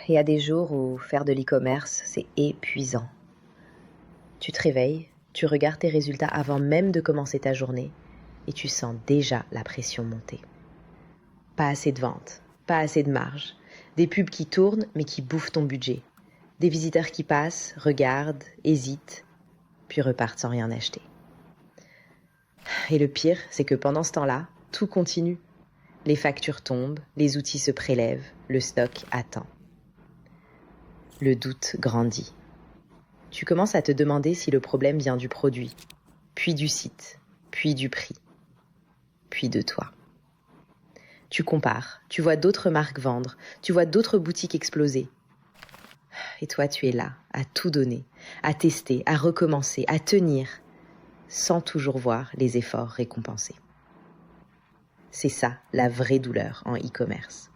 Il y a des jours où faire de l'e-commerce, c'est épuisant. Tu te réveilles, tu regardes tes résultats avant même de commencer ta journée et tu sens déjà la pression monter. Pas assez de ventes, pas assez de marge, des pubs qui tournent mais qui bouffent ton budget, des visiteurs qui passent, regardent, hésitent, puis repartent sans rien acheter. Et le pire, c'est que pendant ce temps-là, tout continue. Les factures tombent, les outils se prélèvent, le stock attend. Le doute grandit. Tu commences à te demander si le problème vient du produit, puis du site, puis du prix, puis de toi. Tu compares, tu vois d'autres marques vendre, tu vois d'autres boutiques exploser. Et toi, tu es là, à tout donner, à tester, à recommencer, à tenir, sans toujours voir les efforts récompensés. C'est ça, la vraie douleur en e-commerce.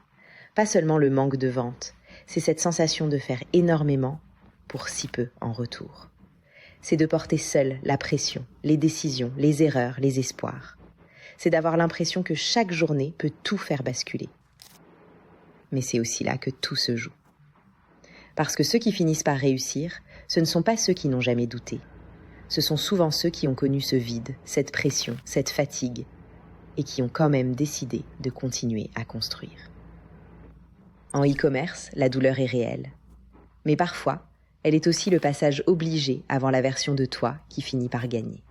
Pas seulement le manque de vente, c'est cette sensation de faire énormément pour si peu en retour. C'est de porter seul la pression, les décisions, les erreurs, les espoirs. C'est d'avoir l'impression que chaque journée peut tout faire basculer. Mais c'est aussi là que tout se joue. Parce que ceux qui finissent par réussir, ce ne sont pas ceux qui n'ont jamais douté. Ce sont souvent ceux qui ont connu ce vide, cette pression, cette fatigue, et qui ont quand même décidé de continuer à construire. En e-commerce, la douleur est réelle. Mais parfois, elle est aussi le passage obligé avant la version de toi qui finit par gagner.